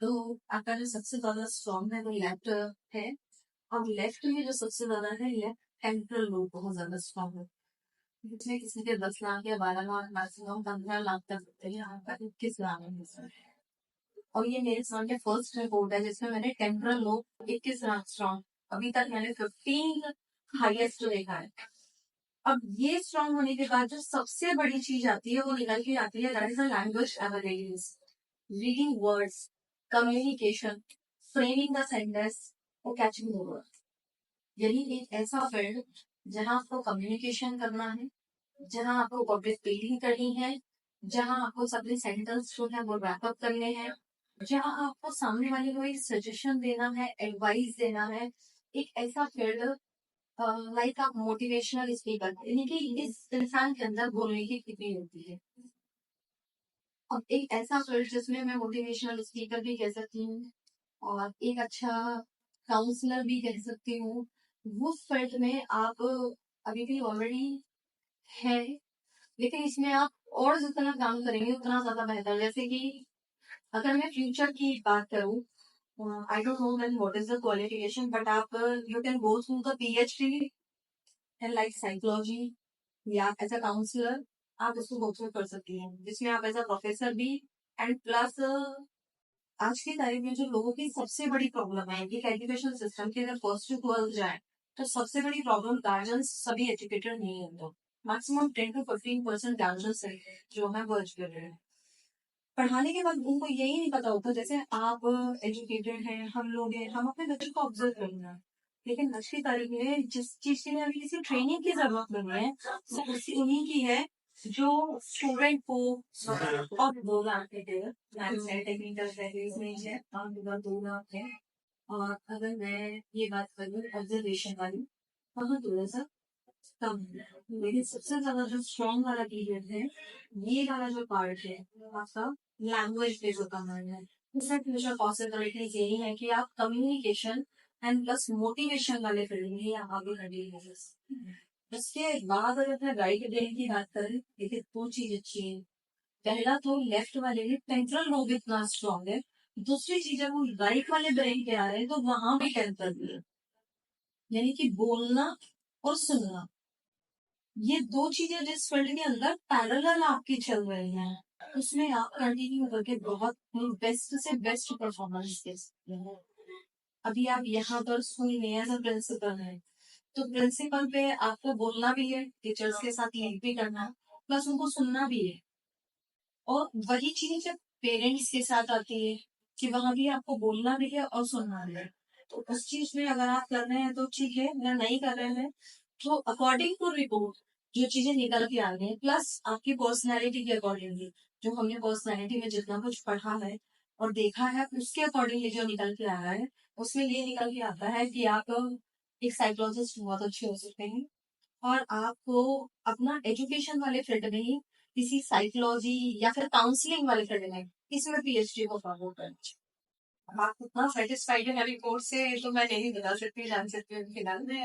तो आपका जो सबसे ज्यादा स्ट्रॉन्ग है वो लेफ्ट है। और लेफ्ट में जो सबसे ज्यादा है लेफ्ट टेम्पोरल लोब बहुत ज्यादा स्ट्रॉन्ग है, जिसमें किसी के 10 लाख या 12 लाख मैक्सिमम 15 लाख तक होते हैं, यहाँ पर 21 लाख है। और ये मेरे साल के फर्स्ट रिपोर्ट है जिसमें मैंने टेम्पोरल लोब 21 लाख स्ट्रॉन्ग, अभी तक मैंने 15 हाईएस्ट देखा है। अब ये स्ट्रॉन्ग होने के बाद जो सबसे बड़ी चीज आती है वो निकल के आती है, that is the language abilities, reading words, communication, framing the sentence और कैचिंग द वर्ड। यही एक ऐसा फील्ड जहां आपको कम्युनिकेशन करना है, जहां आपको पब्लिक स्पीकिंग करनी है, जहां आपको अपने सेंटेंस जो है वो रैपअप करने हैं, जहां आपको सामने वाले को एक सजेशन देना है, एडवाइस देना है। एक ऐसा फील्ड लाइक आप मोटिवेशनल स्पीकर, यानी कि इस इंसान के अंदर बोलने की कितनी होती है। अब एक ऐसा फील्ड जिसमें मैं मोटिवेशनल स्पीकर भी कह सकती हूँ और एक अच्छा काउंसलर भी कह सकती हूँ, वो फील्ड में आप अभी भी ऑलरेडी है, लेकिन इसमें आप और जितना काम करेंगे उतना ज्यादा बेहतर। जैसे कि अगर मैं फ्यूचर की बात करूँ, I don't know then what is the qualification, but आप you can go through the PhD in like psychology या एज अ काउंसलर, आप उसको गो थ्रू कर सकती हैं, जिसमें आप एज अ प्रोफेसर भी। एंड प्लस आज की तारीख में जो लोगों की सबसे बड़ी प्रॉब्लम है एक एजुकेशन सिस्टम की, अगर फर्स्ट टू ट्वेल्थ जाए तो सबसे बड़ी प्रॉब्लम गार्जियंस सभी एजुकेटेड नहीं है। तो मैक्सिमम 10 to 15% गार्जियंस है जो है वो एजुकेटेड है। पढ़ाने के बाद उनको यही नहीं पता होता, जैसे आप एजुकेटेड हैं, हम लोग हैं, हम अपने बच्चों को ऑब्जर्व करना है, लेकिन आज की तारीख में जिस चीज के लिए अभी किसी ट्रेनिंग की जरूरत नहीं है वो उसी उन्हीं की है जो स्टूडेंट को। और 2 लाख है, मैथ्स है, टेक्निकल है, है और 2 लाख है। और अगर मैं ये बात करूँ ऑब्जर्वेशन वाली, वहाँ थोड़ा सा कम है, लेकिन सबसे ज्यादा जो स्ट्रॉन्ग वाला पीरियड है, ये वाला जो पार्ट है आपका लैंग्वेज पे जो कमांड है। इसमें फ्यूचर पॉसिबिलिटीज यही है कि आप कम्युनिकेशन एंड प्लस मोटिवेशन वाले फील्ड में या आगे बढ़िए। इसके बाद अगर मैं राइट ब्रेन की बात करें, देखिए 2 चीज अच्छी है। पहला तो लेफ्ट वाले में टेम्परल लोब इतना स्ट्रॉन्ग है, दूसरी चीज है वो राइट वाले ब्रेन पे आ रहे हैं तो वहां भी टेम्परल है, यानी कि बोलना और सुनना, ये 2 चीजें जिस फील्ड के अंदर पैरेलल आपकी चल रही हैं उसमें आप कंटिन्यू करके बहुत बेस्ट से बेस्ट परफॉर्मेंस दे सकते हैं। अभी आप यहाँ पर स्कूल में एज अ प्रिंसिपल है, तो प्रिंसिपल पे आपको बोलना भी है, टीचर्स के साथ लीड भी करना है, प्लस उनको सुनना भी है। और वही चीज जब पेरेंट्स के साथ आती है कि वहां भी आपको बोलना भी है और सुनना भी है, तो उस चीज में अगर आप कर रहे हैं तो ठीक है, अगर नहीं कर रहे हैं तो अकॉर्डिंग टू रिपोर्ट जो चीजें निकल के आ गई प्लस आपकी पर्सनैलिटी के अकॉर्डिंगली, जो हमने पर्सनैलिटी में जितना कुछ पढ़ा है और देखा है उसके अकॉर्डिंगली जो निकल के आ रहा है, उसमें ये निकल के आता है कि आप एक साइकोलॉजिस्ट बहुत अच्छे हो सकते हैं और आपको अपना एजुकेशन वाले फील्ड में ही किसी साइकोलॉजी या फिर काउंसलिंग वाले फील्ड में इसमें पीएचडी को फॉलो करना चाहिए। आप कितना सेटिस्फाइड है रिपोर्ट से तो मैं नहीं बता सकती, जान सकती हूँ फिलहाल में।